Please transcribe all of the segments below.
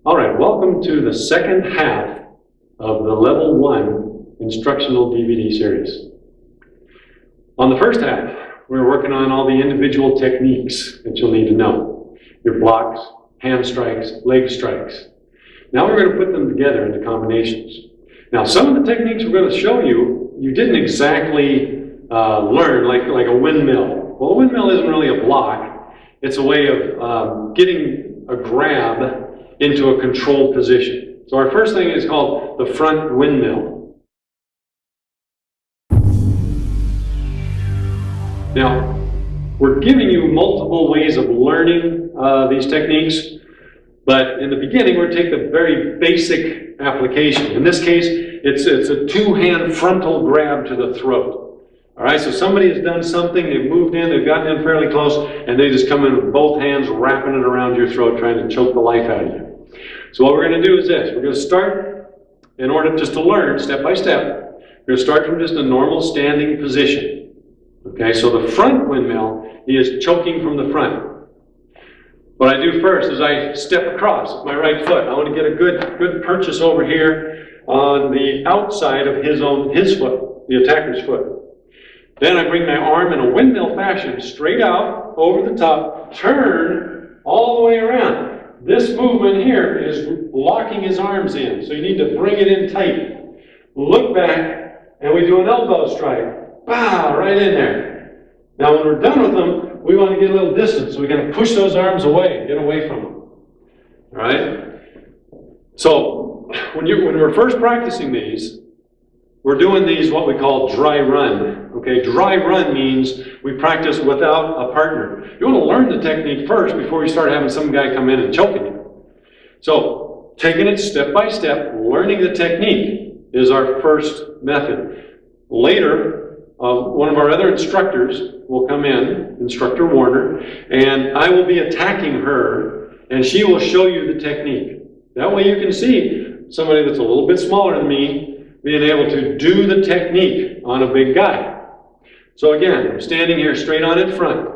All right, welcome to the second half of the Level 1 instructional DVD series. On the first half, we were working on all the individual techniques that you'll need to know. Your blocks, hand strikes, leg strikes. Now we're going to put them together into combinations. Now some of the techniques we're going to show you, you didn't exactly learn, like a windmill. Well, a windmill isn't really a block. It's a way of getting a grab into a controlled position. So our first thing is called the front windmill. Now, we're giving you multiple ways of learning these techniques, but in the beginning we're taking the very basic application. In this case, it's a two-hand frontal grab to the throat. All right, so somebody has done something, they've moved in, they've gotten in fairly close, and they just come in with both hands wrapping it around your throat, trying to choke the life out of you. So what we're going to do is this. We're going to start, in order just to learn step by step, we're going to start from just a normal standing position. Okay, so the front windmill is choking from the front. What I do first is I step across with my right foot. I want to get a good purchase over here on the outside of his foot, the attacker's foot. Then I bring my arm in a windmill fashion, straight out, over the top, turn all the way around. This movement here is locking his arms in, so you need to bring it in tight. Look back, and we do an elbow strike. Bow, right in there. Now when we're done with them, we want to get a little distance, so we're going to push those arms away, get away from them. All right? So when we're first practicing these, we're doing these what we call dry run. Okay, dry run means we practice without a partner. You want to learn the technique first before you start having some guy come in and choking you. So, taking it step by step, learning the technique is our first method. Later, one of our other instructors will come in, Instructor Warner, and I will be attacking her, and she will show you the technique. That way you can see somebody that's a little bit smaller than me being able to do the technique on a big guy. So again, I'm standing here straight on in front,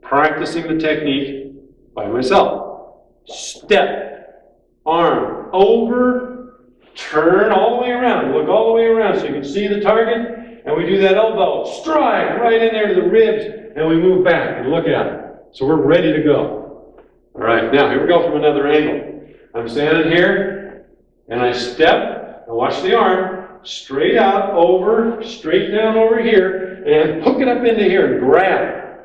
practicing the technique by myself. Step, arm, over, turn all the way around, look all the way around so you can see the target, and we do that elbow, strike right in there to the ribs, and we move back and look at it. So we're ready to go. All right, now here we go from another angle. I'm standing here, and I step, and watch the arm, straight out, over, straight down over here, and hook it up into here and grab.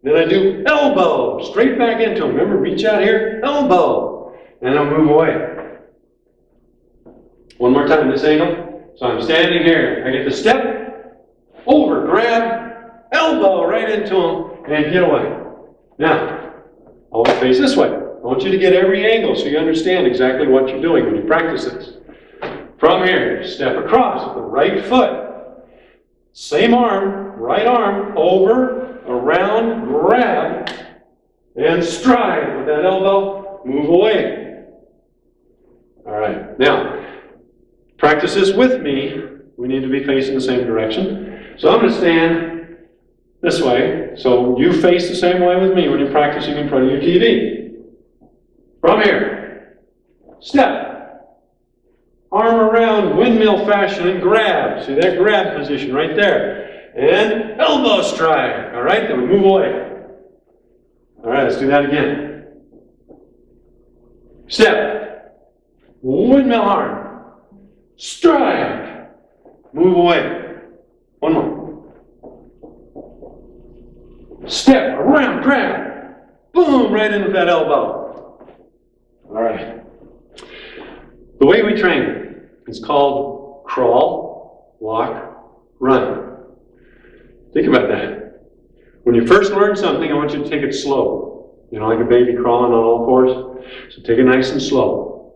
Then I do elbow, straight back into him. Remember, reach out here, elbow, and I'll move away. One more time, this angle. So I'm standing here. I get the step, over, grab, elbow right into him, and get away. Now, always face this way. I want you to get every angle so you understand exactly what you're doing when you practice this. From here, step across with the right foot. Same arm, right arm, over, around, grab, and stride with that elbow, move away. All right, now, practice this with me. We need to be facing the same direction. So I'm going to stand this way, so you face the same way with me when you're practicing in front of your TV. From here, step. Arm around, windmill fashion, and grab. See that grab position right there. And elbow strike. All right, then we move away. All right, let's do that again. Step. Windmill arm. Strike. Move away. One more. Step, around, grab. Boom, right into that elbow. All right. The way we train is called crawl, walk, run. Think about that. When you first learn something, I want you to take it slow. You know, like a baby crawling on all fours. So take it nice and slow.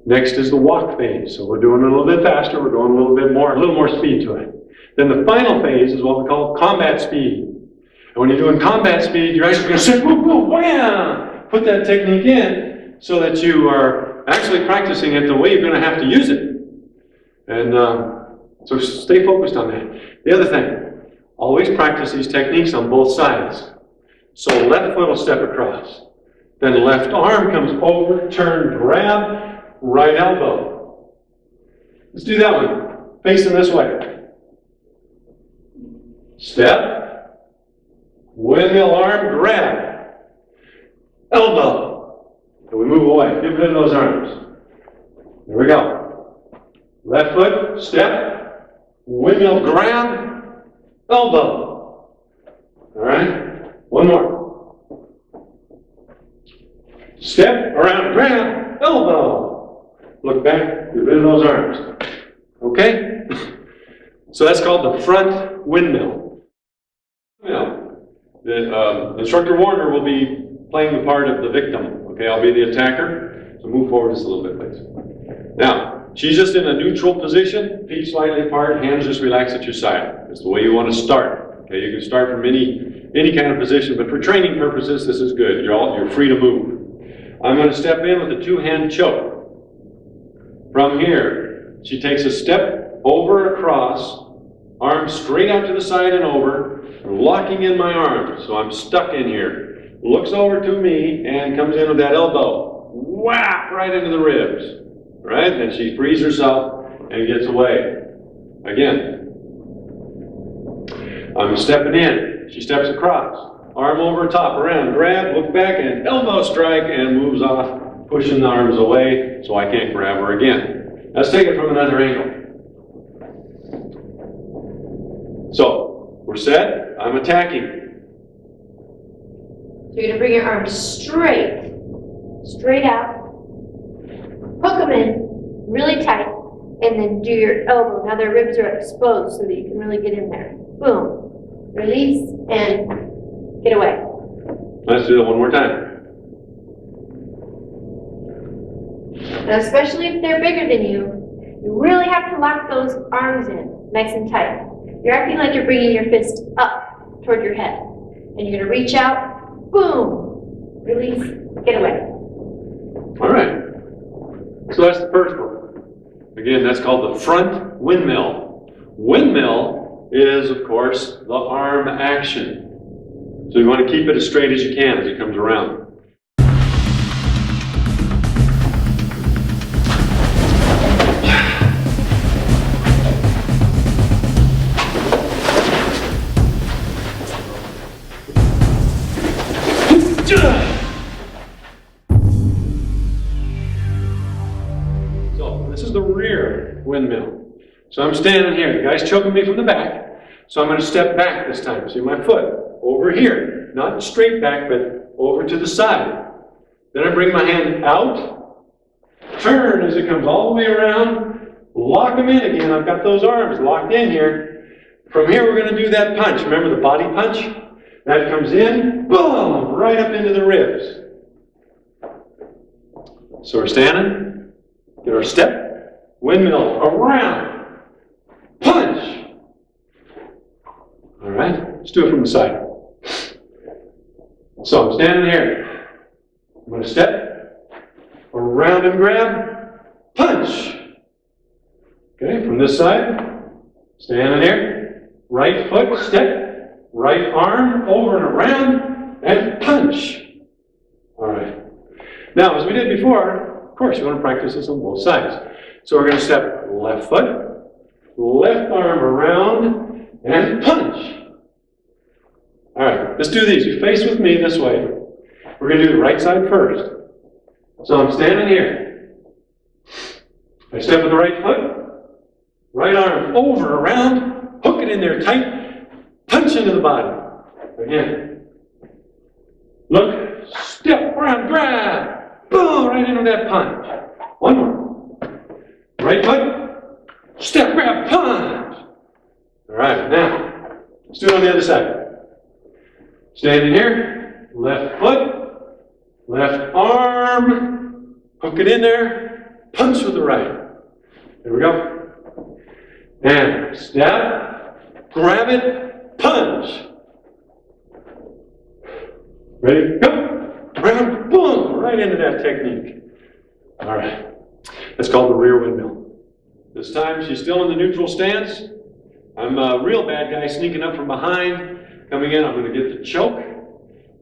Next is the walk phase. So we're doing it a little bit faster. We're going a little more speed to it. Then the final phase is what we call combat speed. And when you're doing combat speed, you're actually going to say, whoop, whoop, wham! Put that technique in so that you are actually practicing it the way you're going to have to use it. And so stay focused on that. The other thing, always practice these techniques on both sides. So left foot will step across. Then left arm comes over, turn, grab, right elbow. Let's do that one. Facing this way. Step, windmill arm, grab, elbow. And we move away. Give it in those arms. There we go. Left foot, step, windmill grab, elbow. All right? One more. Step, around, grab, elbow. Look back, get rid of those arms. Okay? So that's called the front windmill. The instructor Warner will be playing the part of the victim. Okay, I'll be the attacker. So move forward just a little bit, please. Now, she's just in a neutral position, feet slightly apart, hands just relaxed at your side. That's the way you want to start. Okay, you can start from any kind of position, but for training purposes, this is good. You're free to move. I'm going to step in with a two-hand choke. From here, she takes a step over across, arms straight out to the side and over, locking in my arms, so I'm stuck in here. Looks over to me and comes in with that elbow. Whap! Right into the ribs. Right? Then she frees herself and gets away. Again. I'm stepping in. She steps across. Arm over top, around, grab, look back, and elbow strike, and moves off, pushing the arms away so I can't grab her again. Let's take it from another angle. So, we're set. I'm attacking. So you're going to bring your arms straight out, hook them in really tight, and then do your elbow. Now their ribs are exposed so that you can really get in there. Boom. Release and get away. Let's do that one more time. Now, especially if they're bigger than you, you really have to lock those arms in nice and tight. You're acting like you're bringing your fist up toward your head. And you're going to reach out, boom, release, get away. All right. So that's the first one. Again, that's called the front windmill. Windmill is, of course, the arm action. So you want to keep it as straight as you can as it comes around. So this is the rear windmill. So I'm standing here. The guy's choking me from the back. So I'm going to step back this time. See my foot over here. Not straight back, but over to the side. Then I bring my hand out. Turn as it comes all the way around. Lock them in again. I've got those arms locked in here. From here, we're going to do that punch. Remember the body punch? That comes in. Boom! Right up into the ribs. So we're standing. Get our step. Windmill. Around. Punch. All right, let's do it from the side. So I'm standing here. I'm going to step, around and grab, punch. Okay, from this side, standing here, right foot, step, right arm, over and around, and punch. All right. Now, as we did before, of course, you want to practice this on both sides. So we're going to step left foot, left arm around, and punch. All right, let's do these. You face with me this way. We're going to do the right side first. So I'm standing here. I step with the right foot, right arm over, around, hook it in there tight, punch into the body. Again. Look, step, around, grab, boom, right into that punch. One more. Right foot, step, grab, punch. All right, now, let's do it on the other side. Standing here, left foot, left arm, hook it in there, punch with the right. There we go. And step, grab it, punch. Ready? Go. Round, boom, right into that technique. All right. That's called the rear windmill. This time she's still in the neutral stance. I'm a real bad guy sneaking up from behind. Coming in, I'm going to get the choke.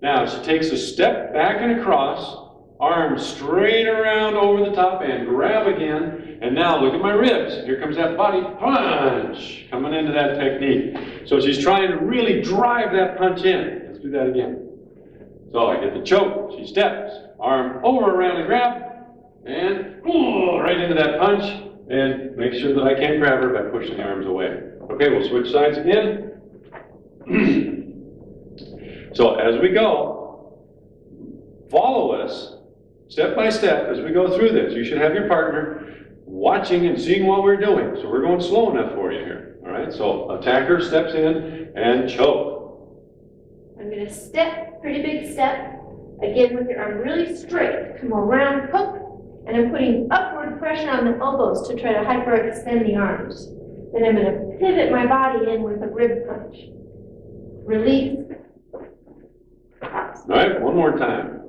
Now she takes a step back and across, arms straight around over the top and grab again. And now look at my ribs. Here comes that body punch coming into that technique. So she's trying to really drive that punch in. Let's do that again. So I get the choke. She steps, arm over, around, and grab, and right into that punch, and make sure that I can't grab her by pushing the arms away. Okay, we'll switch sides again. So as we go, follow us step by step as we go through this. You should have your partner watching and seeing what we're doing. So we're going slow enough for you here. All right, so attacker steps in and choke. I'm going to step, pretty big step. Again, with your arm really straight. Come around, hook, and I'm putting upward pressure on the elbows to try to hyperextend the arms. Then I'm going to pivot my body in with a rib punch. Release. All right, one more time.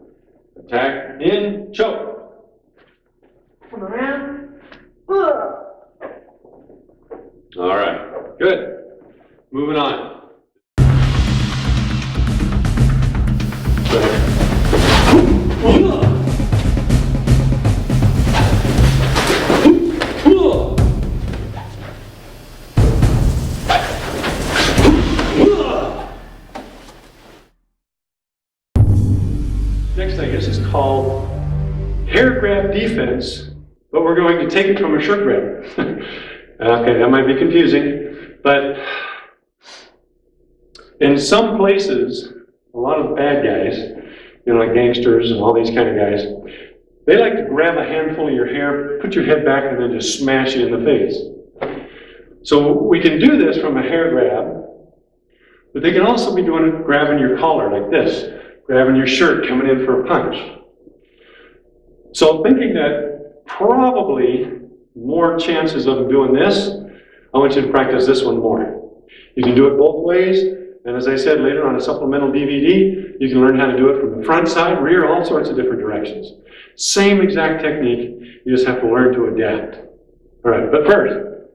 Attack, in, choke. Come around. Ugh. All right, good. Moving on. Next, I guess, is called hair grab defense, but we're going to take it from a shirt grab. Okay, that might be confusing, but in some places, a lot of bad guys, you know, like gangsters and all these kind of guys, they like to grab a handful of your hair, put your head back, and then just smash you in the face. So we can do this from a hair grab, but they can also be doing it, grabbing your collar like this, grabbing your shirt, coming in for a punch. So thinking that probably more chances of them doing this, I want you to practice this one more. You can do it both ways, and as I said later on a supplemental DVD, you can learn how to do it from the front side, rear, all sorts of different directions. Same exact technique, you just have to learn to adapt. All right, but first,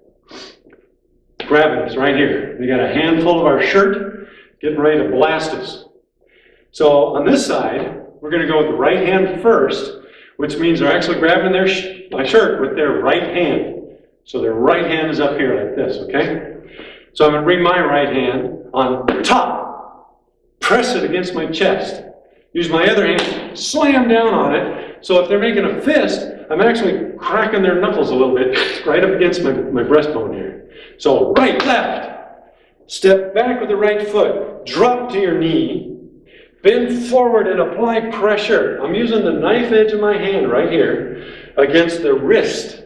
grabbing us right here. We got a handful of our shirt, getting ready to blast us. So on this side, we're going to go with the right hand first, which means they're actually grabbing my shirt with their right hand. So their right hand is up here like this, okay? So I'm going to bring my right hand on top, press it against my chest. Use my other hand, slam down on it. So if they're making a fist, I'm actually cracking their knuckles a little bit right up against my breastbone here. So right, left, step back with the right foot, drop to your knee, bend forward and apply pressure. I'm using the knife edge of my hand right here against the wrist.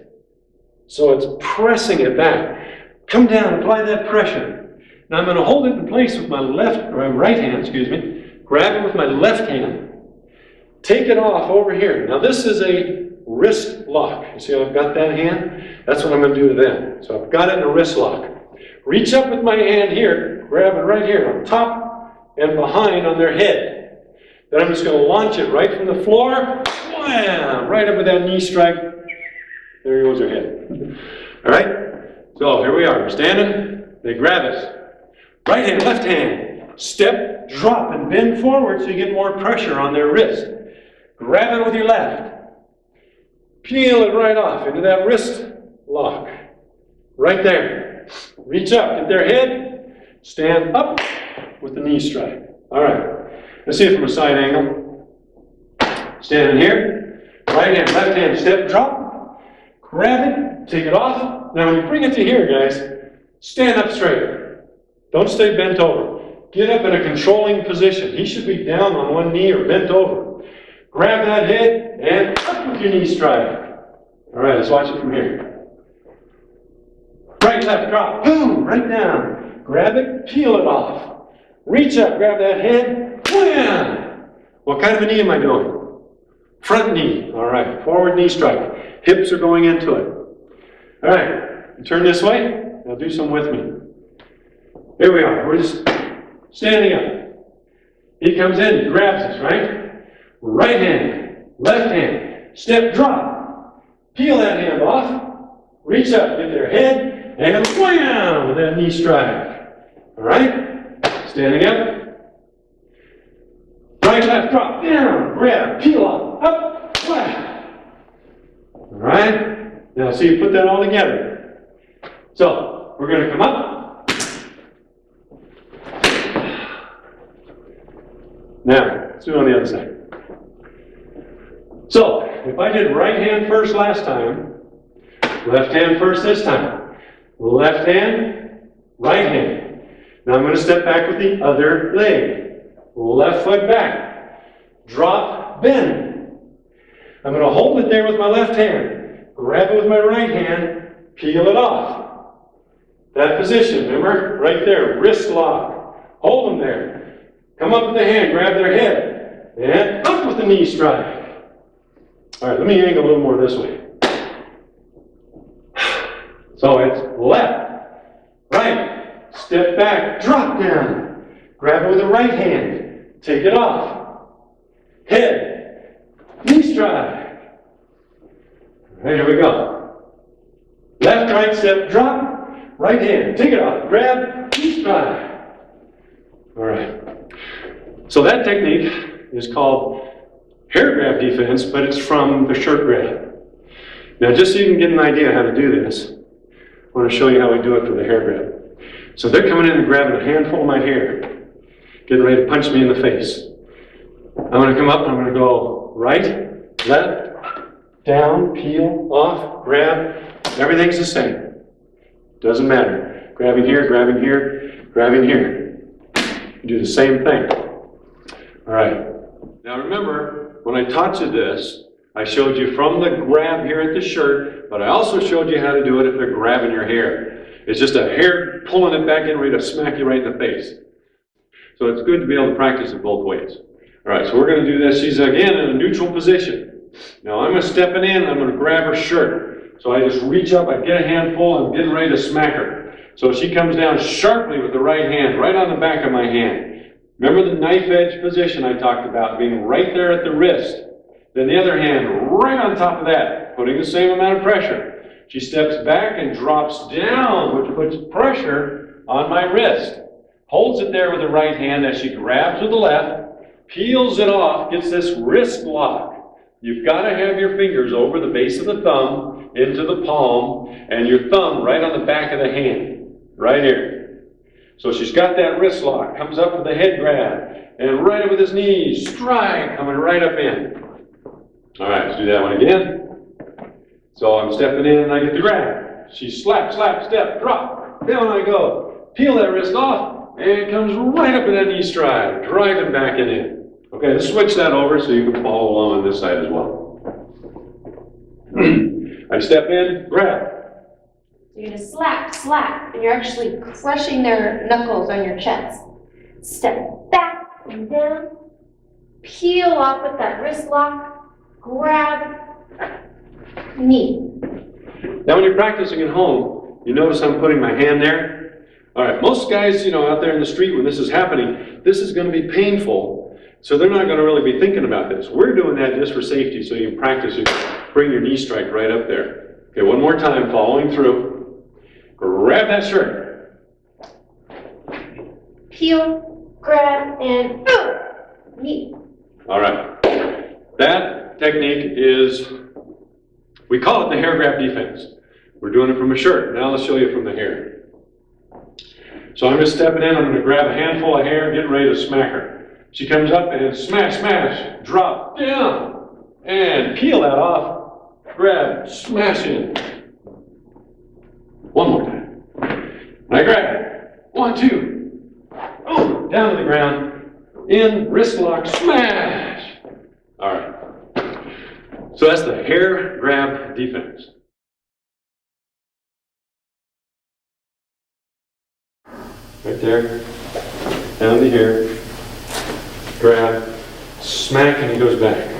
So it's pressing it back. Come down, apply that pressure. Now I'm going to hold it in place with my right hand, grab it with my left hand, take it off over here. Now this is a wrist lock. You see how I've got that hand? That's what I'm going to do to them. So I've got it in a wrist lock. Reach up with my hand here, grab it right here on top and behind on their head. Then I'm just going to launch it right from the floor, wham, right up with that knee strike. There goes your head. All right? So here we are. We're standing. They grab us. Right hand, left hand. Step, drop, and bend forward so you get more pressure on their wrist. Grab it with your left. Peel it right off into that wrist lock. Right there. Reach up, get their head. Stand up with the knee strike. All right. Let's see it from a side angle. Standing here. Right hand, left hand, step, drop. Grab it, take it off. Now when you bring it to here, guys, stand up straight. Don't stay bent over. Get up in a controlling position. He should be down on one knee or bent over. Grab that head and up with your knee strike. All right, let's watch it from here. Right, left, drop, boom, right down. Grab it, peel it off. Reach up, grab that head, wham! What kind of a knee am I doing? Front knee. All right, forward knee strike. Hips are going into it. All right, turn this way. Now do some with me. Here we are. We're just standing up. He comes in, he grabs us, right? Right hand, left hand, step, drop. Peel that hand off. Reach up, get their head, and wham! With that knee strike. All right? Standing up. Right, left, drop, down, grab, peel off, up, flat. All right? Now see you put that all together. So, we're going to come up. Now, let's do it on the other side. So, if I did right hand first last time, left hand first this time. Left hand, right hand. Now I'm going to step back with the other leg. Left foot back. Drop, bend. I'm going to hold it there with my left hand. Grab it with my right hand, peel it off. That position, remember? Right there, wrist lock. Hold them there. Come up with the hand, grab their head. And up with the knee strike. All right, let me angle a little more this way. So it's left, right, step back, drop down. Grab it with the right hand, take it off. Head, knee strike. All right, here we go. Left, right, step, drop, right hand, take it off, grab, knee strike. All right. So that technique is called hair grab defense, but it's from the shirt grab. Now, just so you can get an idea how to do this, I want to show you how we do it for the hair grab. So they're coming in and grabbing a handful of my hair, getting ready to punch me in the face. I'm going to come up and I'm going to go right, left, down, peel, off, grab. Everything's the same. Doesn't matter. Grabbing here, grabbing here, grabbing here. You do the same thing. All right. Now remember, when I taught you this, I showed you from the grab here at the shirt, but I also showed you how to do it if they're grabbing your hair. It's just a hair pulling it back in, ready to smack you right in the face. So it's good to be able to practice it both ways. All right, so we're going to do this. She's again in a neutral position. Now I'm going to step in and I'm going to grab her shirt. So I just reach up, I get a handful, I'm getting ready to smack her. So she comes down sharply with the right hand, right on the back of my hand. Remember the knife edge position I talked about, being right there at the wrist. Then the other hand right on top of that, putting the same amount of pressure. She steps back and drops down, which puts pressure on my wrist. Holds it there with the right hand as she grabs with the left, peels it off, gets this wrist lock. You've got to have your fingers over the base of the thumb, into the palm, and your thumb right on the back of the hand, right here. So she's got that wrist lock, comes up with the head grab, and right up with his knees, strike, coming right up in. All right, let's do that one again. So I'm stepping in and I get the grab. She slap, slap, step, drop. Down I go. Peel that wrist off, and it comes right up in that knee stride, driving back and in. Okay, let's switch that over so you can follow along on this side as well. I step in, grab. You're going to slap, slap, and you're actually crushing their knuckles on your chest. Step back and down, peel off with that wrist lock, grab, knee. Now when you're practicing at home, you notice I'm putting my hand there. All right, most guys, out there in the street when this is happening, this is going to be painful, so they're not going to really be thinking about this. We're doing that just for safety, so you can practice. You can bring your knee strike right up there. Okay, one more time, following through. Grab that shirt. Peel, grab, and boom! Knee. All right. That technique is, we call it the hair grab defense. We're doing it from a shirt. Now let's show you from the hair. So I'm just stepping in. I'm going to grab a handful of hair and get ready to smack her. She comes up and smash, smash, drop, down, and peel that off. Grab, smash in. One more time. I grab it. 1, 2. Oh, down to the ground. In, wrist lock, smash. All right. So that's the hair grab defense. Right there. Down to here. Grab, smack, and he goes back.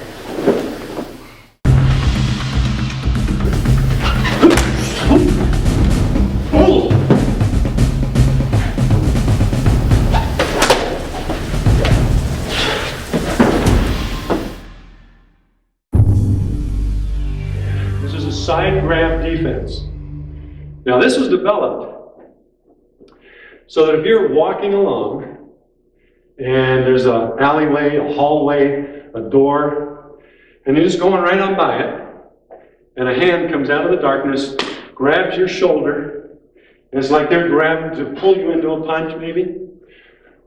Side grab defense. Now this was developed so that if you're walking along and there's an alleyway, a hallway, a door, and you're just going right on by it, and a hand comes out of the darkness, grabs your shoulder, and it's like they're grabbing to pull you into a punch maybe,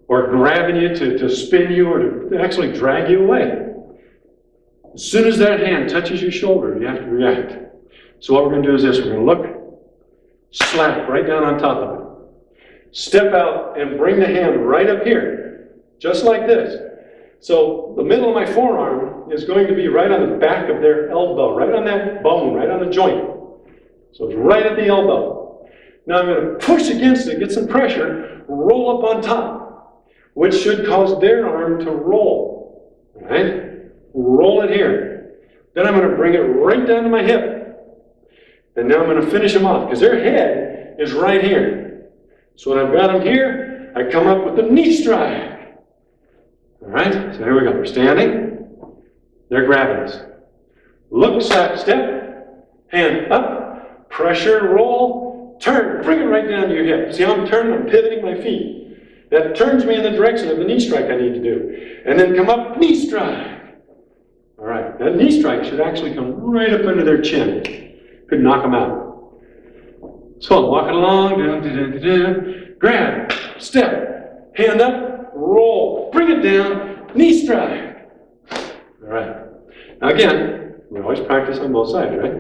or grabbing you to spin you, or to actually drag you away. As soon as that hand touches your shoulder, you have to react. So what we're going to do is this, we're going to look, slap right down on top of it. Step out and bring the hand right up here, just like this. So the middle of my forearm is going to be right on the back of their elbow, right on that bone, right on the joint. So it's right at the elbow. Now I'm going to push against it, get some pressure, roll up on top, which should cause their arm to roll. All right? Roll it here. Then I'm going to bring it right down to my hip. And now I'm going to finish them off, because their head is right here. So when I've got them here, I come up with the knee strike. All right? So here we go. We're standing. They're grabbing us. Look, slap, step. Hand up. Pressure, roll. Turn. Bring it right down to your hip. See how I'm turning? I'm pivoting my feet. That turns me in the direction of the knee strike I need to do. And then come up, knee strike. All right. That knee strike should actually come right up under their chin. Could knock them out. So I'm walking along, grab, step, hand up, roll, bring it down, knee strike. All right. Now again, we always practice on both sides, right?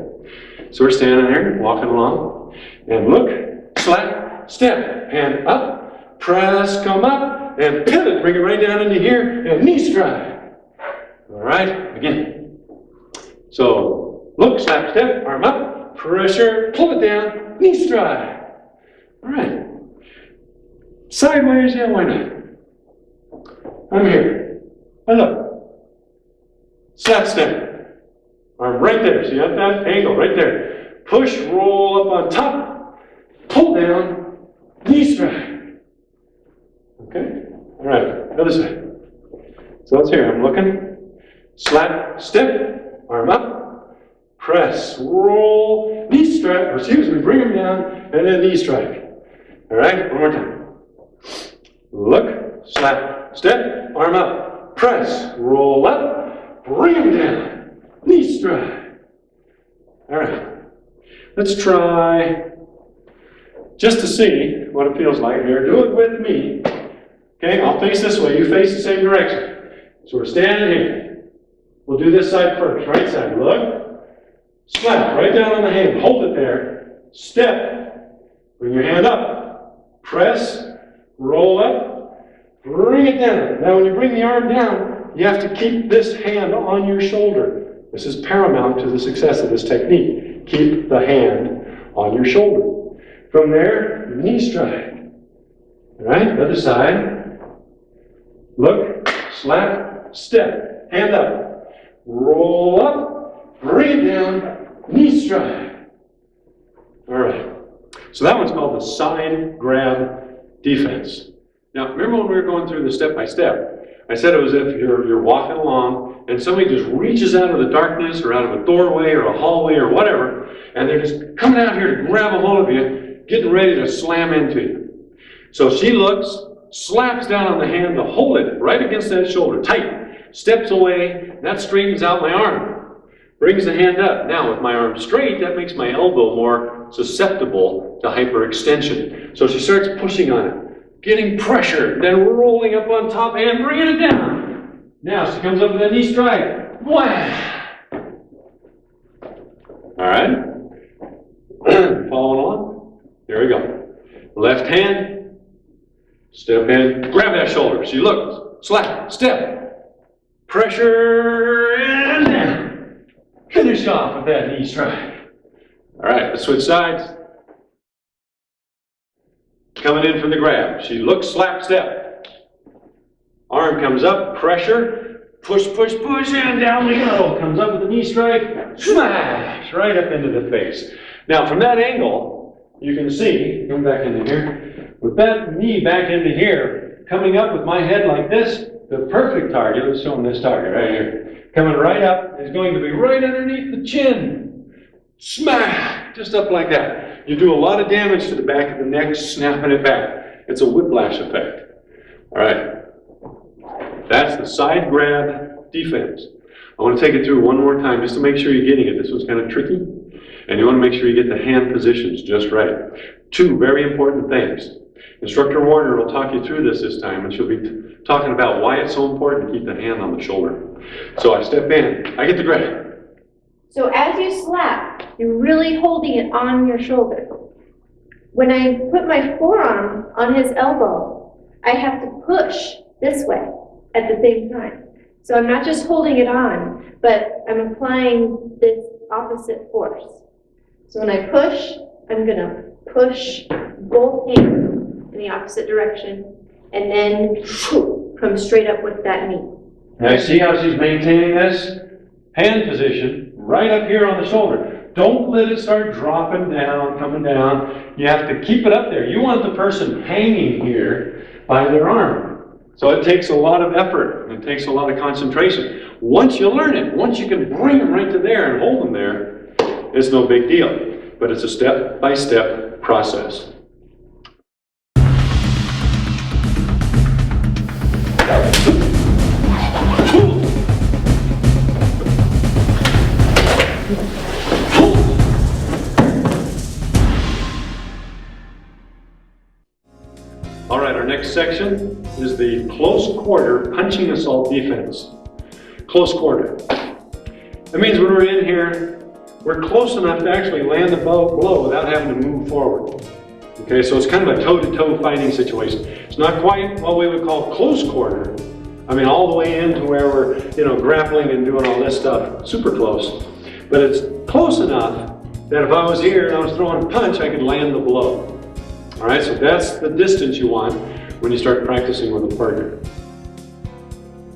So we're standing there, walking along, and look, slap, step, hand up, press, come up, and pivot, bring it right down into here, and knee strike. All right, again. So look, slap, step, arm up, pressure, pull it down, knee strike. All right. Sideways, yeah, why not? I'm here. I look. Slap step. Arm right there. See that angle right there. Push, roll up on top, pull down, knee strike. Okay? All right. Other side. So it's here. I'm looking. Slap, step, arm up. Press, roll, knee strike, or excuse me, bring them down, and then knee strike. All right, one more time. Look, slap, step, arm up, press, roll up, bring them down, knee strike. All right, let's try, just to see what it feels like here. Do it with me. Okay, I'll face this way, you face the same direction. So we're standing here. We'll do this side first, right side, look. Slap right down on the hand, hold it there, step, bring your hand up, press, roll up, bring it down. Now when you bring the arm down, you have to keep this hand on your shoulder. This is paramount to the success of this technique. Keep the hand on your shoulder. From there, knee strike. All right, other side. Look, slap, step, hand up, roll up, bring it down, knee strike. All right. So that one's called the side grab defense. Now, remember when we were going through the step-by-step, I said it was if you're walking along and somebody just reaches out of the darkness or out of a doorway or a hallway or whatever, and they're just coming out here to grab a hold of you, getting ready to slam into you. So she looks, slaps down on the hand to hold it right against that shoulder, tight, steps away, that straightens out my arm. Brings the hand up. Now, with my arm straight, that makes my elbow more susceptible to hyperextension. So she starts pushing on it, getting pressure, then rolling up on top and bringing it down. Now, she comes up with a knee strike. Wham! All right. Following on? Here we go. Left hand, step in, grab that shoulder. She looks, slap, step, pressure, and down. Finish off with that knee strike. All right, let's switch sides. Coming in for the grab. She looks, slap, step. Arm comes up, pressure, push, push, push, and down we go. Comes up with a knee strike, smash, right up into the face. Now, from that angle, you can see, come back into here, with that knee back into here, coming up with my head like this, the perfect target, let's show them this target right here. Coming right up is going to be right underneath the chin. Smack! Just up like that. You do a lot of damage to the back of the neck, snapping it back. It's a whiplash effect. All right. That's the side grab defense. I want to take it through one more time just to make sure you're getting it. This one's kind of tricky. And you want to make sure you get the hand positions just right. Two very important things. Instructor Warner will talk you through this time, and she'll be talking about why it's so important to keep the hand on the shoulder. So I step in, I get the grab. So as you slap, you're really holding it on your shoulder. When I put my forearm on his elbow, I have to push this way at the same time. So I'm not just holding it on, but I'm applying this opposite force. So when I push, I'm gonna push both hands in the opposite direction, and then come straight up with that knee. Now see how she's maintaining this hand position right up here on the shoulder. Don't let it start dropping down, coming down. You have to keep it up there. You want the person hanging here by their arm. So it takes a lot of effort. It takes a lot of concentration. Once you learn it, once you can bring them right to there and hold them there, it's no big deal. But it's a step-by-step process. All right, our next section is the close quarter punching assault defense. Close quarter. That means when we're in here, we're close enough to actually land the blow without having to move forward. Okay, so it's kind of a toe-to-toe fighting situation. It's not quite what we would call close quarter. I mean, all the way into where we're, grappling and doing all this stuff, super close. But it's close enough that if I was here and I was throwing a punch, I could land the blow. All right, so that's the distance you want when you start practicing with a partner.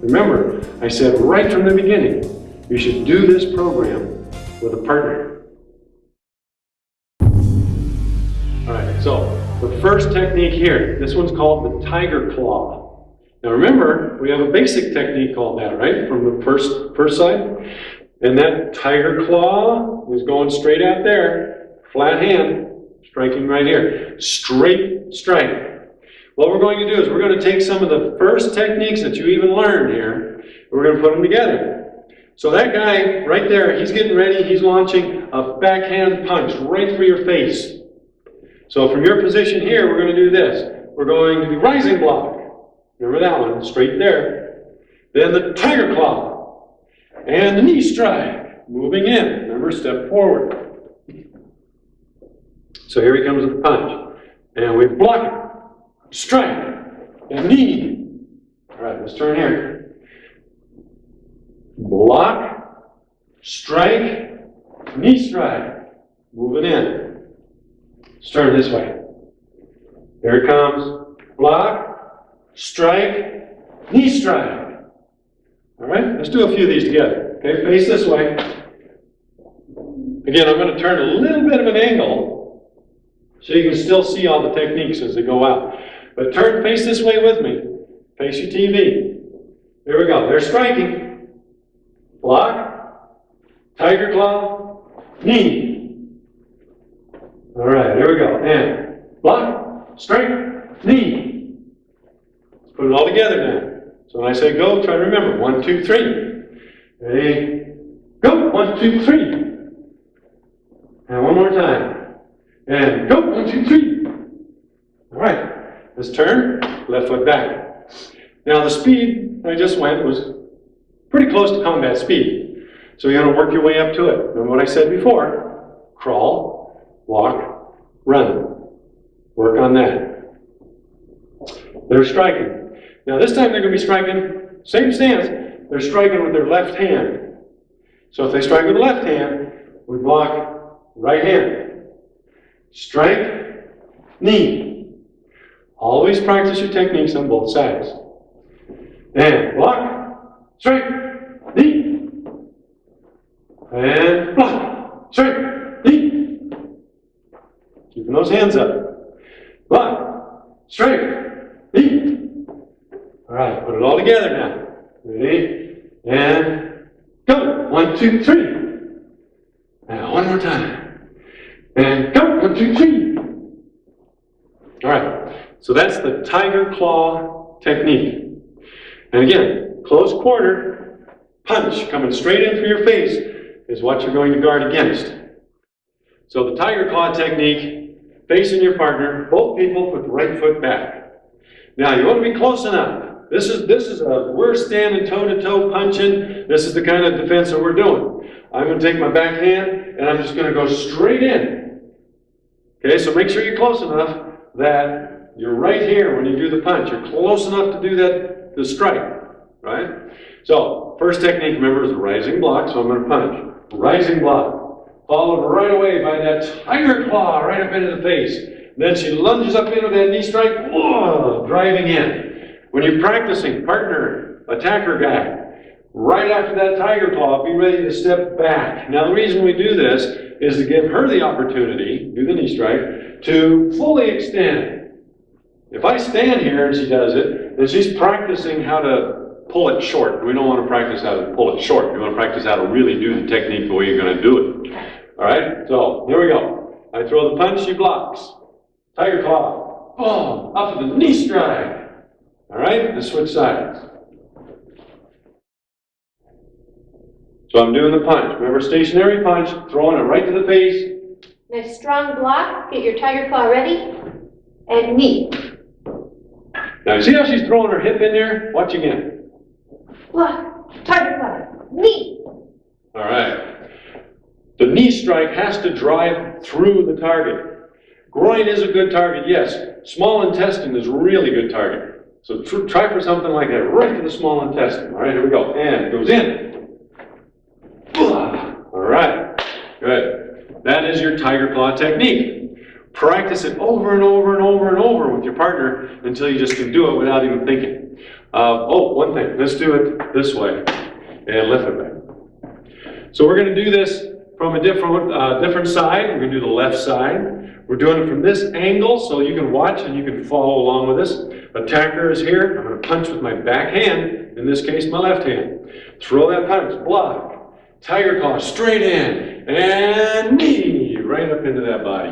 Remember, I said right from the beginning, you should do this program with a partner. All right, so the first technique here, this one's called the tiger claw. Now remember, we have a basic technique called that, right? From the first side. And that tiger claw is going straight out there, flat hand, striking right here. Straight strike. What we're going to do is we're going to take some of the first techniques that you even learned here, and we're going to put them together. So that guy right there, he's getting ready, he's launching a backhand punch right for your face. So from your position here, we're going to do this. We're going to do rising block. Remember that one, straight there. Then the tiger claw. And the knee strike, moving in. Remember, step forward. So here he comes with the punch. And we block it, strike, and knee. All right, let's turn here. Block, strike, knee strike, moving in. Let's turn this way. Here it comes. Block, strike, knee strike. All right, let's do a few of these together. Okay, face this way. Again, I'm going to turn a little bit of an angle so you can still see all the techniques as they go out. But face this way with me. Face your TV. Here we go. They're striking. Block, tiger claw, knee. All right, here we go. And block, strike, knee. Let's put it all together now. So when I say go, try to remember. 1, 2, 3. Ready? Go. 1, 2, 3. And one more time. And go. 1, 2, 3. All right. Let's turn. Left foot back. Now the speed I just went was pretty close to combat speed. So you're going to work your way up to it. Remember what I said before? Crawl, walk, run. Work on that. They're striking. Now this time they're going to be striking, same stance, they're striking with their left hand. So if they strike with the left hand, we block right hand. Strike, knee. Always practice your techniques on both sides. And block, strike, knee. And block, strike, knee. Keeping those hands up. Block, strike, knee. All right, put it all together now. Ready? And go. 1, 2, 3. Now one more time. And go. 1, 2, 3. All right. So that's the tiger claw technique. And again, close quarter, punch coming straight in for your face is what you're going to guard against. So the tiger claw technique, facing your partner, both people put the right foot back. Now you want to be close enough. We're standing toe-to-toe punching. This is the kind of defense that we're doing. I'm going to take my back hand and I'm just going to go straight in. Okay, so make sure you're close enough that you're right here when you do the punch. You're close enough to do that, the strike, right? So, first technique, remember, is a rising block, so I'm going to punch. Rising block, followed right away by that tiger claw right up into the face. Then she lunges up into that knee strike, whoa, driving in. When you're practicing, partner, attacker guy, right after that tiger claw, be ready to step back. Now, the reason we do this is to give her the opportunity, do the knee strike, to fully extend. If I stand here and she does it, then she's practicing how to pull it short. We don't want to practice how to pull it short. We want to practice how to really do the technique the way you're going to do it. All right? So, here we go. I throw the punch, she blocks. Tiger claw. Boom! Up to the knee strike. All right? Let's switch sides. So I'm doing the punch. Remember, stationary punch, throwing it right to the face. Nice strong block. Get your tiger claw ready. And knee. Now, you see how she's throwing her hip in there? Watch again. Block. Tiger claw. Knee. All right. The knee strike has to drive through the target. Groin is a good target, yes. Small intestine is a really good target. So try for something like that, right to the small intestine. All right, here we go. And it goes in. All right, good. That is your tiger claw technique. Practice it over and over and over and over with your partner until you just can do it without even thinking. One thing, let's do it this way and lift it back. So we're going to do this from a different side. We're going to do the left side. We're doing it from this angle so you can watch and you can follow along with us. Attacker is here. I'm going to punch with my back hand, in this case my left hand. Throw that punch, block, tiger claw straight in, and knee right up into that body.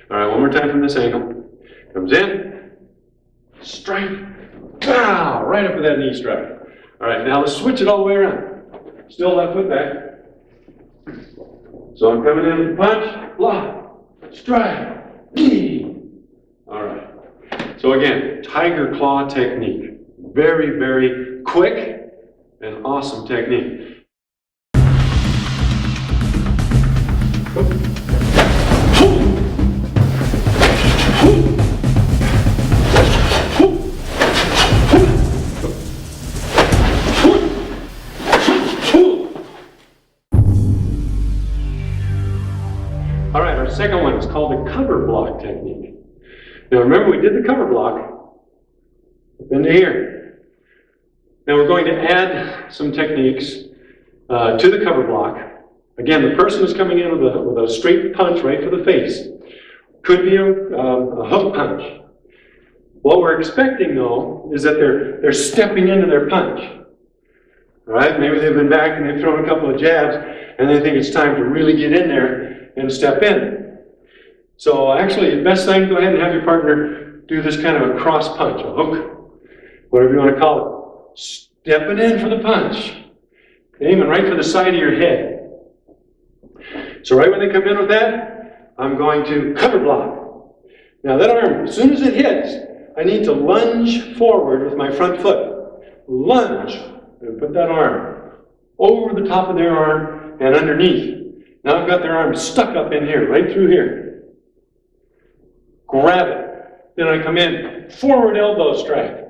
All right, one more time from this angle. Comes in, strike, pow, right up with that knee strike. All right, now let's switch it all the way around. Still left foot back. So I'm coming in with punch, block, strike, knee. All right. So again, tiger claw technique. Very, very quick and awesome technique. All right, our second one is called the cover block technique. Now remember, we did the cover block up into here. Now we're going to add some techniques to the cover block. Again, the person is coming in with a straight punch right to the face. Could be a hook punch. What we're expecting, though, is that they're stepping into their punch. All right? Maybe they've been back and they've thrown a couple of jabs, and they think it's time to really get in there and step in. So actually, the best thing, go ahead and have your partner do this kind of a cross punch, a hook, whatever you want to call it. Stepping in for the punch. Aiming right for the side of your head. So right when they come in with that, I'm going to cover block. Now that arm, as soon as it hits, I need to lunge forward with my front foot. Lunge, and put that arm over the top of their arm and underneath. Now I've got their arm stuck up in here, right through here. Grab it. Then I come in, forward elbow strike.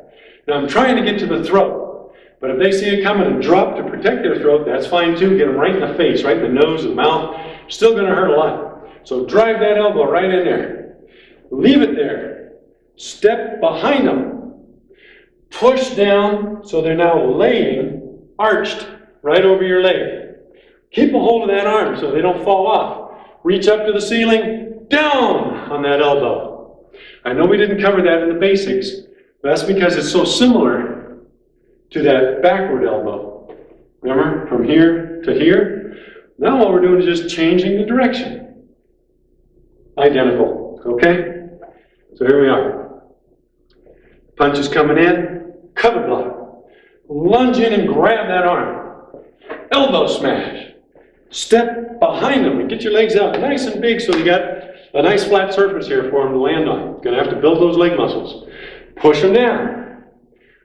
Now I'm trying to get to the throat, but if they see it coming and drop to protect their throat, that's fine too. Get them right in the face, right in the nose and mouth. Still going to hurt a lot. So drive that elbow right in there. Leave it there. Step behind them. Push down so they're now laying, arched, right over your leg. Keep a hold of that arm so they don't fall off. Reach up to the ceiling, down on that elbow. I know we didn't cover that in the basics, but that's because it's so similar to that backward elbow. Remember, from here to here? Now all we're doing is just changing the direction. Identical, okay? So here we are. Punch is coming in, cover block. lunge in and grab that arm. Elbow smash. Step behind them and get your legs out nice and big so you got a nice flat surface here for them to land on. You're gonna have to build those leg muscles. Push them down.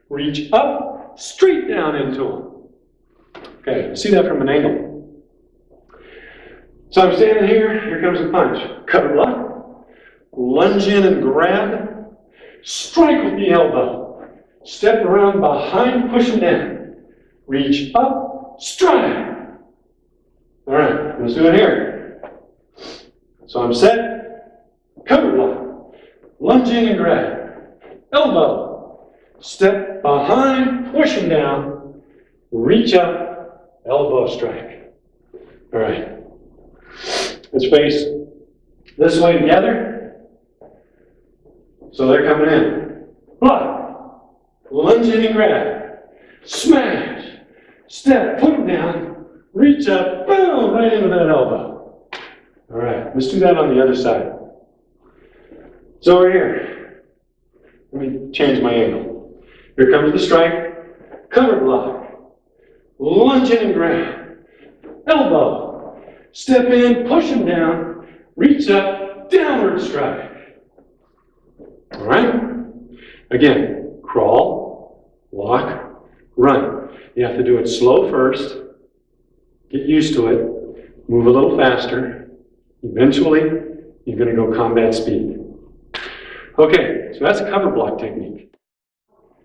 Reach up, straight down into them. Okay, see that from an angle. So I'm standing here comes a punch. Cover block, lunge in and grab, strike with the elbow. Step around behind, push them down. Reach up, strike. All right, let's do it here. So I'm set, cover block, lunge in and grab, elbow, step behind, push him down, reach up, elbow strike. All right, let's face this way together. So they're coming in. Block, lunge in and grab, smash, step, put them down, reach up, boom, right into that elbow. All right, let's do that on the other side. So over here, let me change my angle. Here comes the strike, cover block, lunge in and grab, elbow, step in, push him down, reach up, downward strike. All right? Again, crawl, walk, run. You have to do it slow first. Get used to it, move a little faster. Eventually, you're going to go combat speed. Okay, so that's a cover block technique.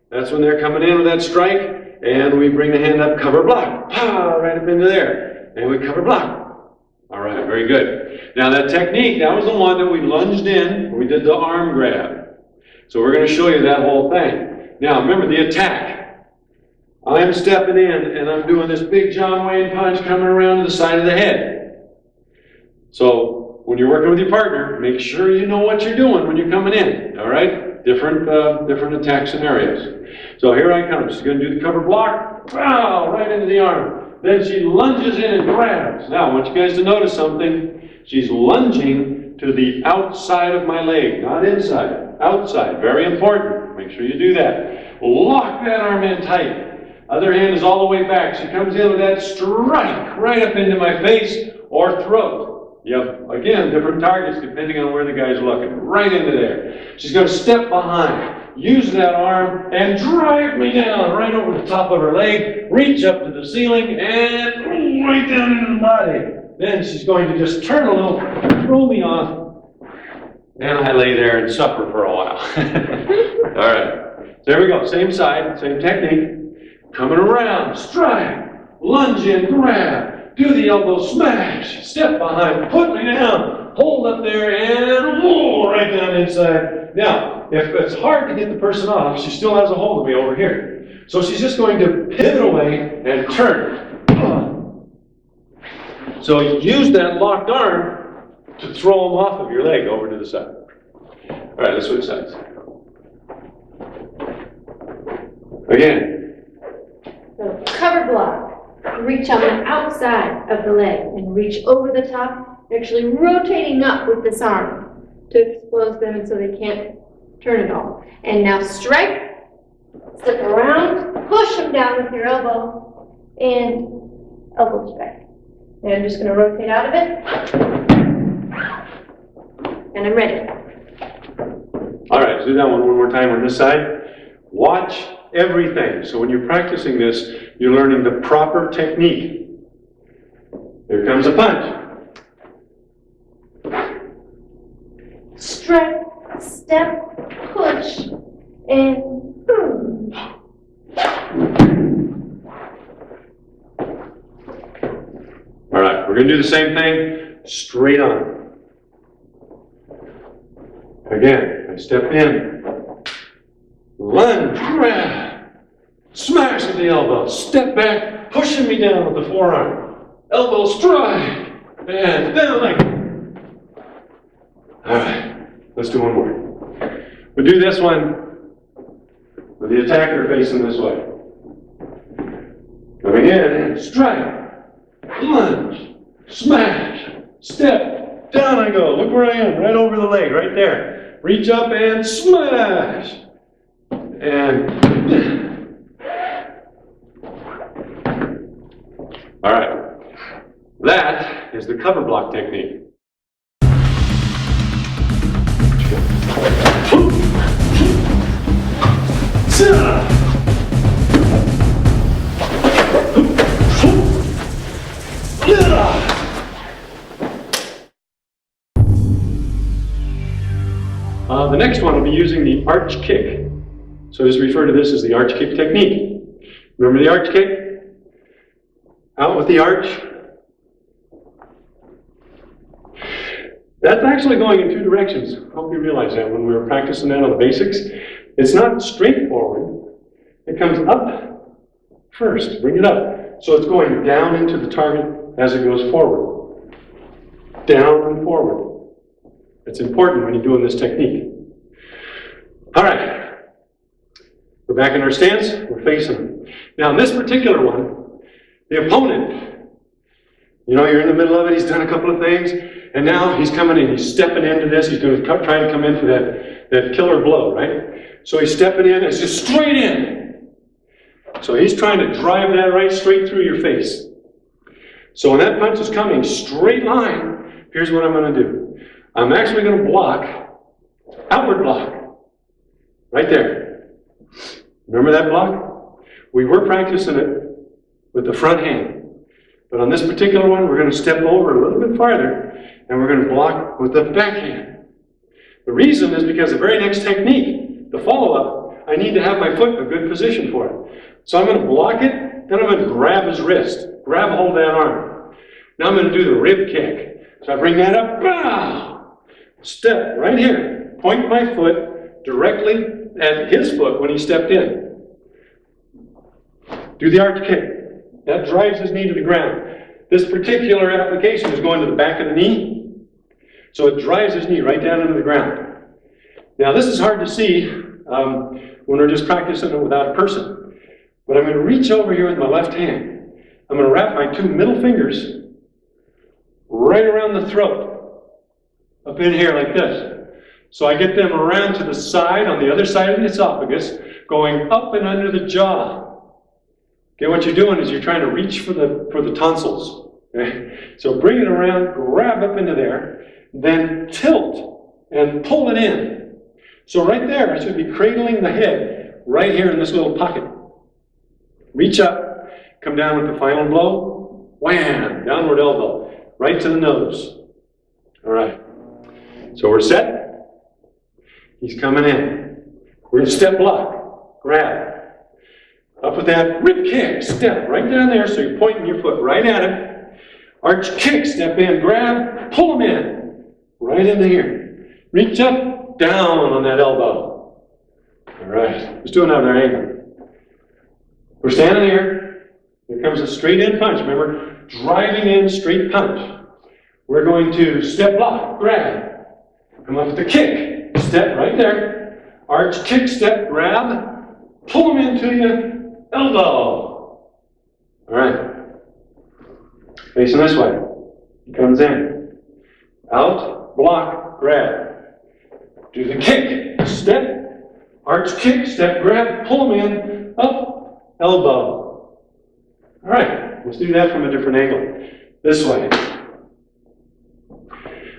That's when they're coming in with that strike, and we bring the hand up, cover block, pow, right up into there. And we cover block. All right, very good. Now that technique, that was the one that we lunged in, we did the arm grab. So we're going to show you that whole thing. Now remember the attack. I'm stepping in and I'm doing this big John Wayne punch coming around to the side of the head. So when you're working with your partner, make sure you know what you're doing when you're coming in. All right? Different attack scenarios. So here I come. She's going to do the cover block. Wow, right into the arm. Then she lunges in and grabs. Now I want you guys to notice something. She's lunging to the outside of my leg, not inside. Outside. Very important. Make sure you do that. Lock that arm in tight. Other hand is all the way back. She comes in with that strike right up into my face or throat. Yep, again, different targets depending on where the guy's looking. Right into there. She's going to step behind, use that arm, and drive me down right over the top of her leg, reach up to the ceiling, and right down into the body. Then she's going to just turn a little, throw me off, and I lay there and suffer for a while. All right, there we go. Same side, same technique. Coming around, strike, lunge in, grab, do the elbow smash, step behind, put me down, hold up there, and whoa, right down inside. Now, if it's hard to get the person off, she still has a hold of me over here. So she's just going to pivot away and turn. So use that locked arm to throw them off of your leg over to the side. All right, let's switch sides. Again. So cover block, reach on the outside of the leg and reach over the top, actually rotating up with this arm to expose them so they can't turn it all. And now strike, step around, push them down with your elbow, and elbow strike. And I'm just going to rotate out of it, and I'm ready. All right, let's do that one more time on this side. Watch everything. So when you're practicing this, you're learning the proper technique. Here comes a punch. Strike, step, push, and boom. All right, we're going to do the same thing, straight on. Again, I step in, lunge, grab, smash with the elbow, step back, pushing me down with the forearm, elbow strike, and down like. All right, let's do one more. We'll do this one with the attacker facing this way. Coming in and strike, lunge, smash, step, down I go. Look where I am, right over the leg, right there. Reach up and smash. And All right. That is the cover block technique. The next one will be using the arch kick. So just refer to this as the arch kick technique. Remember the arch kick? Out with the arch. That's actually going in two directions. I hope you realize that when we were practicing that on the basics. It's not straight forward. It comes up first. Bring it up. So it's going down into the target as it goes forward. Down and forward. It's important when you're doing this technique. All right. We're back in our stance. We're facing them. Now, in this particular one, the opponent, you know, you're in the middle of it. He's done a couple of things. And now he's coming in. He's stepping into this. He's going to try to come in for that killer blow, right? So he's stepping in. It's just straight in. So he's trying to drive that right straight through your face. So when that punch is coming straight line, here's what I'm going to do. I'm actually going to block, outward block, right there. Remember that block? We were practicing it with the front hand. But on this particular one, we're going to step over a little bit farther, and we're going to block with the backhand. The reason is because the very next technique, the follow-up, I need to have my foot in a good position for it. So I'm going to block it, then I'm going to grab his wrist, grab hold of that arm. Now I'm going to do the rib kick. So I bring that up, bow, step right here, point my foot directly at his foot when he stepped in. Do the arch kick. That drives his knee to the ground. This particular application is going to the back of the knee, so it drives his knee right down into the ground. Now this is hard to see when we're just practicing it without a person, but I'm going to reach over here with my left hand. I'm going to wrap my two middle fingers right around the throat, up in here like this. So I get them around to the side, on the other side of the esophagus, going up and under the jaw. Okay, what you're doing is you're trying to reach for the tonsils. Okay? So bring it around, grab up into there, then tilt and pull it in. So right there, I should be cradling the head right here in this little pocket. Reach up, come down with the final blow, wham, downward elbow, right to the nose. All right. So we're set. He's coming in. We're going to step block, grab. Up with that rib kick, step right down there, so you're pointing your foot right at him. Arch kick, step in, grab, pull him in, right into here. Reach up, down on that elbow. All right, let's do another angle. We're standing here. Here comes a straight in punch. Remember, driving in straight punch. We're going to step block, grab, come up with the kick, step right there. Arch kick, step, grab, pull him into you. Elbow. All right. Facing this way. He comes in. Out, block, grab. Do the kick. Step, arch kick, step, grab, pull him in, up, elbow. All right. Let's do that from a different angle. This way.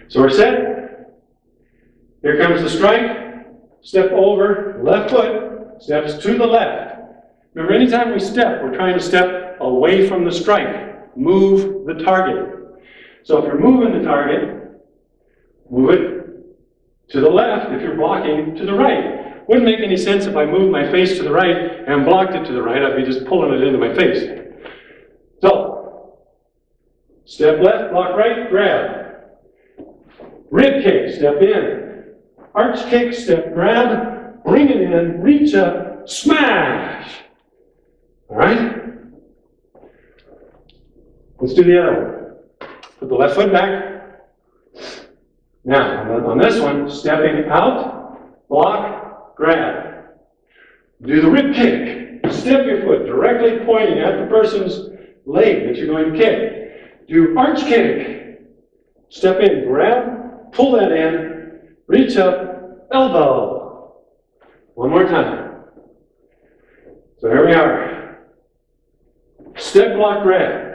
So we're set. Here comes the strike. Step over, left foot, steps to the left. Remember, anytime we step, we're trying to step away from the strike. Move the target. So if you're moving the target, move it to the left. If you're blocking, to the right. Wouldn't make any sense if I moved my face to the right and blocked it to the right. I'd be just pulling it into my face. So, step left, block right, grab. Rib kick, step in. Arch kick, step, grab, bring it in, reach up, smash. All right? Let's do the other one. Put the left foot back. Now, on this one, stepping out, block, grab. Do the rib kick. Step your foot directly pointing at the person's leg that you're going to kick. Do arch kick. Step in, grab, pull that in, reach up, elbow. One more time. So here we are. Step, block, grab.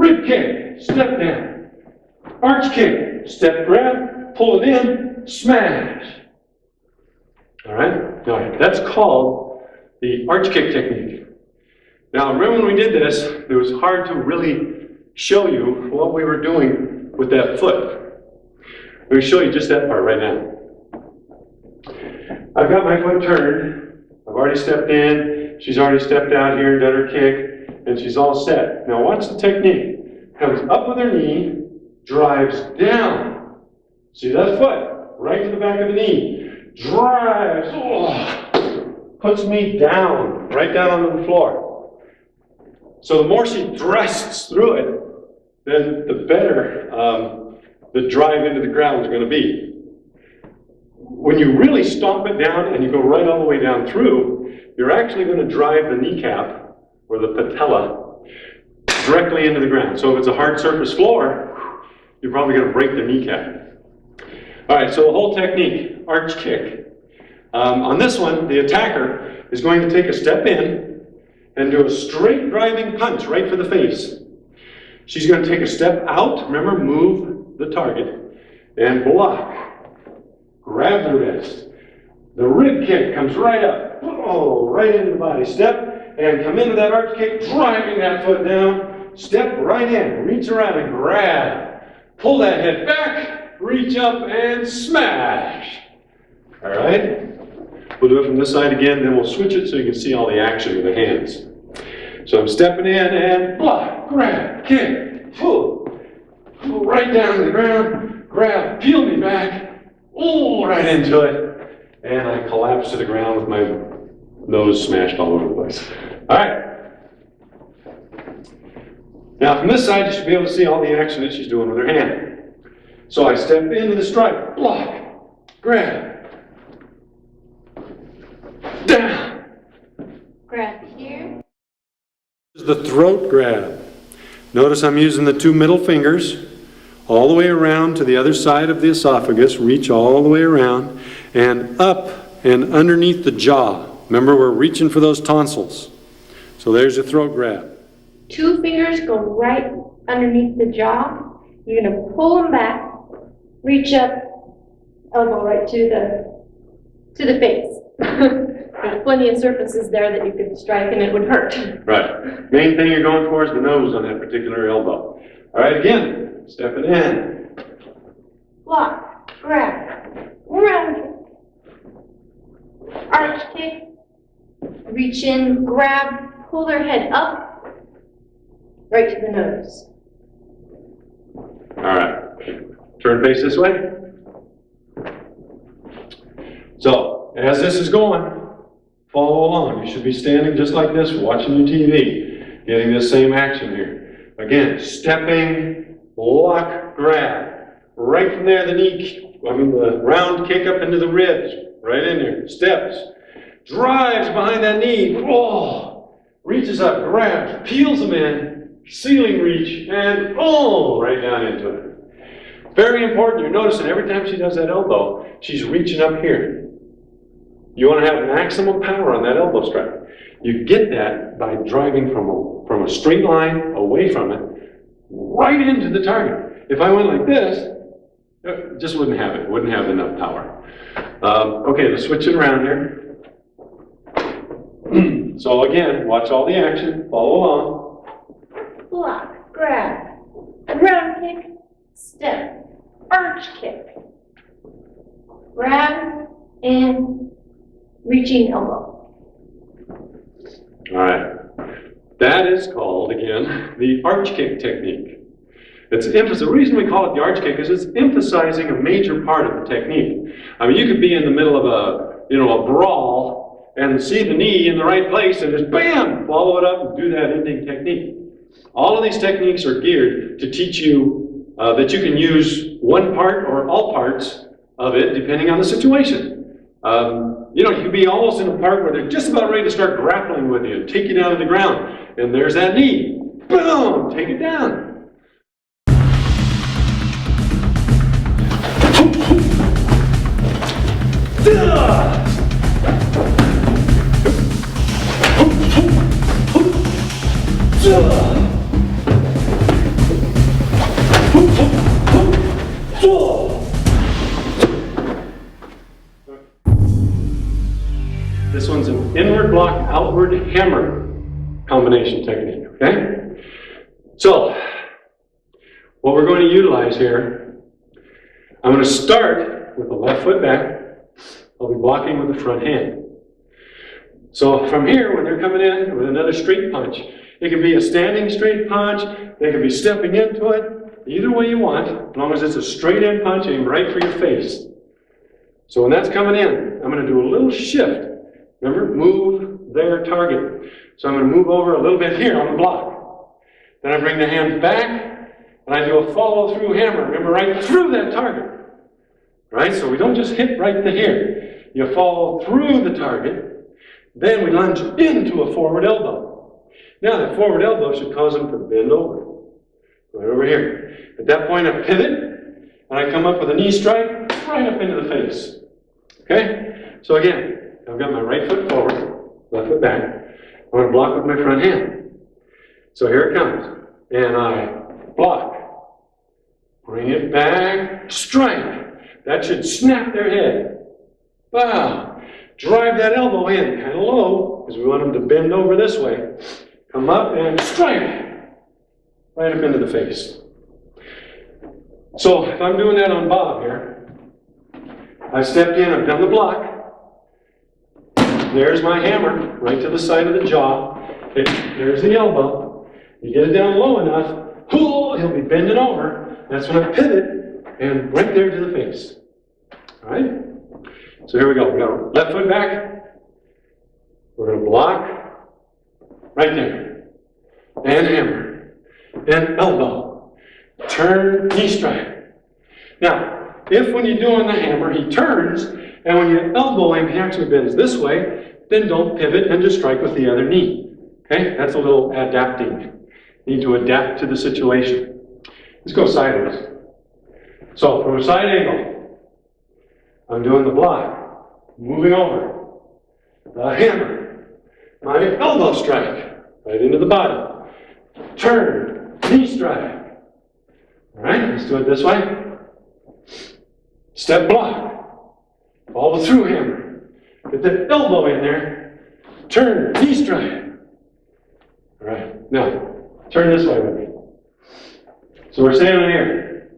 rib kick, step down. Arch kick, step grab, pull it in, smash. All right, that's called the arch kick technique. Now, remember when we did this, it was hard to really show you what we were doing with that foot. I'm going to show you just that part right now. I've got my foot turned. I've already stepped in. She's already stepped out here, done her kick, and she's all set. Now watch the technique. Comes up with her knee, drives down. See that foot? Right to the back of the knee. Drives. Oh, puts me down, right down onto the floor. So the more she thrusts through it, then the better the drive into the ground is going to be. When you really stomp it down and you go right all the way down through, you're actually going to drive the kneecap or the patella directly into the ground. So if it's a hard surface floor, you're probably going to break the kneecap. All right, so the whole technique, arch kick. On this one, the attacker is going to take a step in and do a straight driving punch right for the face. She's going to take a step out, remember, move the target, and block. Grab the wrist. The rib kick comes right up, oh, right into the body. Step and come into that arch kick, driving that foot down. Step right in, reach around and grab. Pull that head back, reach up and smash. All right? We'll do it from this side again, then we'll switch it so you can see all the action with the hands. So I'm stepping in and block, grab, kick, pull right down to the ground, grab, peel me back, right into it, and I collapse to the ground with my nose smashed all over the place. All right. Now from this side, you should be able to see all the action that she's doing with her hand. So I step into the strike, block, grab, down. Grab here. This is the throat grab. Notice I'm using the two middle fingers all the way around to the other side of the esophagus, reach all the way around, and up and underneath the jaw. Remember, we're reaching for those tonsils. So there's your throat grab. Two fingers go right underneath the jaw. You're going to pull them back, reach up, elbow right to the face. There's plenty of surfaces there that you could strike and it would hurt. Right. Main thing you're going for is the nose on that particular elbow. All right, again. Step it in. Block, grab, round kick, arch kick, reach in, grab, pull their head up, right to the nose. All right. Turn face this way. So, as this is going, follow along. You should be standing just like this, watching your TV, getting this same action here. Again, stepping, block, grab. Right from there, the round kick up into the ribs. Right in there. Steps. Drives behind that knee. Oh, reaches up, grabs, peels them in. Ceiling reach, and right down into it. Very important. You're noticing every time she does that elbow, she's reaching up here. You want to have maximum power on that elbow strike. You get that by driving from a straight line away from it, right into the target. If I went like this, it just wouldn't have it. Wouldn't have enough power. Okay, let's switch it around here. So again, watch all the action. Follow along. Block, grab, round kick, step, arch kick, grab, and reaching elbow. All right. That is called, again, the arch kick technique. The reason we call it the arch kick is it's emphasizing a major part of the technique. I mean, you could be in the middle of a brawl and see the knee in the right place and just bam, follow it up and do that ending technique. All of these techniques are geared to teach you that you can use one part or all parts of it depending on the situation. You can be almost in a part where they're just about ready to start grappling with you and take you down to the ground. And there's that knee. Boom! Take it down. This one's an inward block, outward hammer combination technique, okay? So, what we're going to utilize here, I'm going to start with the left foot back. I'll be blocking with the front hand. So from here, when they're coming in with another straight punch, it can be a standing straight punch, they can be stepping into it, either way you want, as long as it's a straight in punch, aim right for your face. So when that's coming in, I'm going to do a little shift. Remember, move their target. So I'm going to move over a little bit here on the block. Then I bring the hand back, and I do a follow-through hammer. Remember, right through that target. Right? So we don't just hit right to here. You follow through the target. Then we lunge into a forward elbow. Now that forward elbow should cause them to bend over. Right over here. At that point I pivot, and I come up with a knee strike right up into the face. Okay? So again, I've got my right foot forward, left foot back. I'm going to block with my front hand. So here it comes. And I block. Bring it back, strike. That should snap their head. Wow. Drive that elbow in, kind of low, because we want them to bend over this way. Come up and strike. Right up into the face. So if I'm doing that on Bob here, I stepped in, I've done the block. There's my hammer, right to the side of the jaw. There's the elbow. You get it down low enough, he'll be bending over. That's when I pivot, and right there to the face. All right? So here we go. We got our left foot back. We're going to block right there. And hammer. And elbow. Turn, knee strike. Now, if when you're doing the hammer, he turns, and when you elbow him, he actually bends this way, then don't pivot and just strike with the other knee. Okay? That's a little adapting. You need to adapt to the situation. Let's go sideways. So, from a side angle, I'm doing the block, moving over, the hammer, my elbow strike, right into the body, turn, knee strike. All right, let's do it this way. Step block, follow through hammer, get the elbow in there, turn, knee strike. All right, now, turn this way with me. So we're standing here,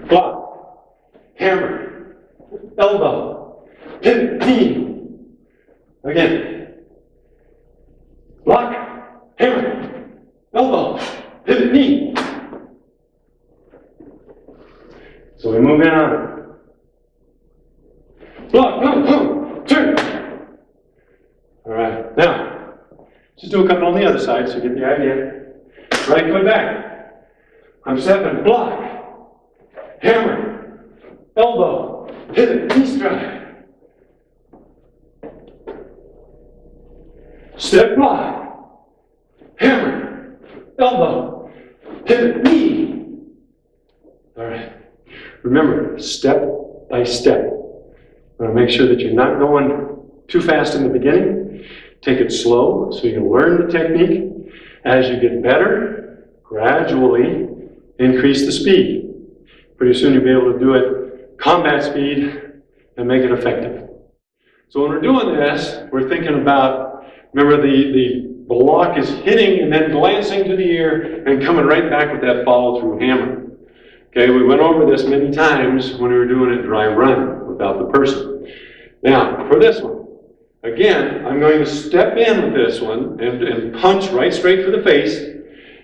block. Hammer, elbow, pivot, knee. Again. Block, hammer, elbow, pivot, knee. So we move in on it. Block, boom, boom, turn. All right, now, just do a couple on the other side so you get the idea. Right foot back. I'm stepping, block, hammer, elbow, pivot, knee strike. Step block, hammer, elbow, pivot, knee. All right. Remember, step by step. You want to make sure that you're not going too fast in the beginning. Take it slow so you can learn the technique. As you get better, gradually increase the speed. Pretty soon you'll be able to do it combat speed and make it effective. So when we're doing this, we're thinking about, remember the block is hitting and then glancing to the ear and coming right back with that follow-through hammer. Okay, we went over this many times when we were doing a dry run without the person. Now, for this one, again, I'm going to step in with this one and punch right straight for the face.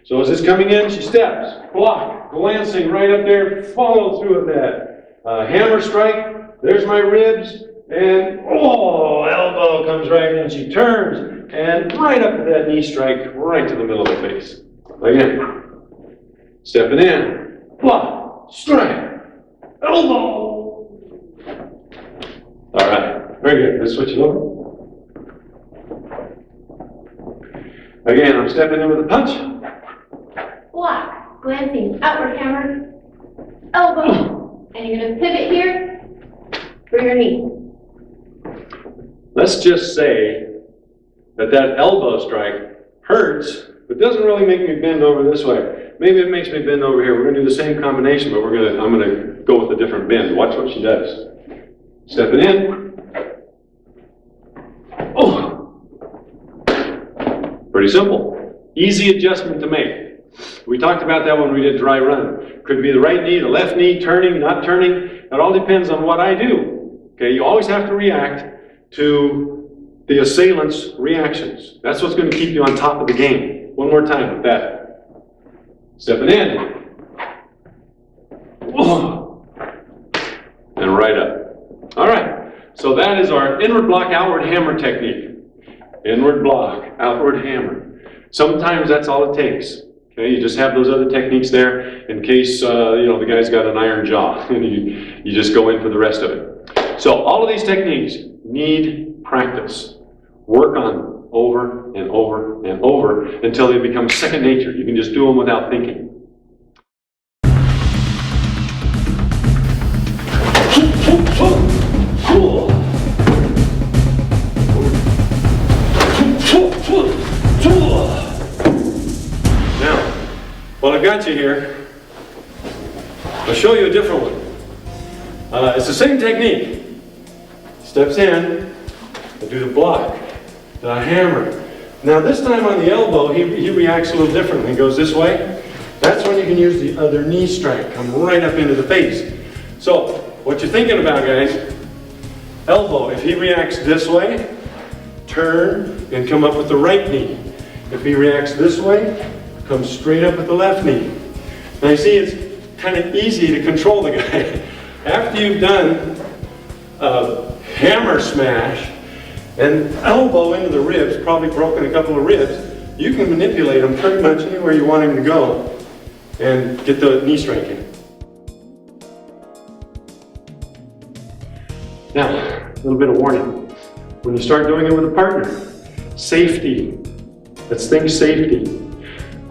So as it's coming in, she steps, block, glancing right up there, follow through with that hammer strike. There's my ribs, and elbow comes right in. She turns, and right up to that knee strike, right to the middle of the face. Again, stepping in, block, strike, elbow. All right, very good. Let's switch it over. Again, I'm stepping in with a punch. Block, glancing, outward hammer, elbow, and you're going to pivot here for your knee. Let's just say that elbow strike hurts, but doesn't really make me bend over this way. maybe it makes me bend over here. We're gonna do the same combination, but I'm gonna go with a different bend. Watch what she does. Stepping in. Oh! Pretty simple. Easy adjustment to make. We talked about that when we did dry run. Could be the right knee, the left knee, turning, not turning. It all depends on what I do. Okay, you always have to react to the assailant's reactions. That's what's going to keep you on top of the game. One more time with that. Stepping in. Oh. And right up. All right. So that is our inward block, outward hammer technique. Inward block, outward hammer. Sometimes that's all it takes. Okay, you just have those other techniques there in case the guy's got an iron jaw, and you just go in for the rest of it. So all of these techniques need practice. Work on them over and over and over until they become second nature. You can just do them without thinking. Now, while I've got you here, I'll show you a different one. It's the same technique. Steps in, I do the block, the hammer. Now this time on the elbow, he reacts a little differently. He goes this way. That's when you can use the other knee strike, come right up into the face. So, what you're thinking about, guys, elbow, if he reacts this way, turn and come up with the right knee. If he reacts this way, come straight up with the left knee. Now you see, it's kind of easy to control the guy. After you've done a hammer smash and elbow into the ribs, probably broken a couple of ribs, you can manipulate him pretty much anywhere you want him to go and get the knee strike in. Now, a little bit of warning. When you start doing it with a partner, safety. Let's think safety.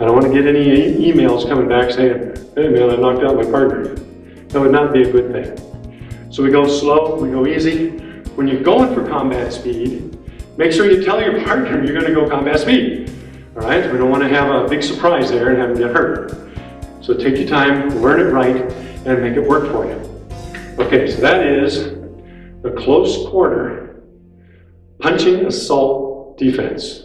I don't want to get any emails coming back saying, hey man, I knocked out my partner. That would not be a good thing. So we go slow, we go easy. When you're going for combat speed, make sure you tell your partner you're going to go combat speed. All right? We don't want to have a big surprise there and have them get hurt. So take your time, learn it right, and make it work for you. Okay, so that is the close quarter punching assault defense.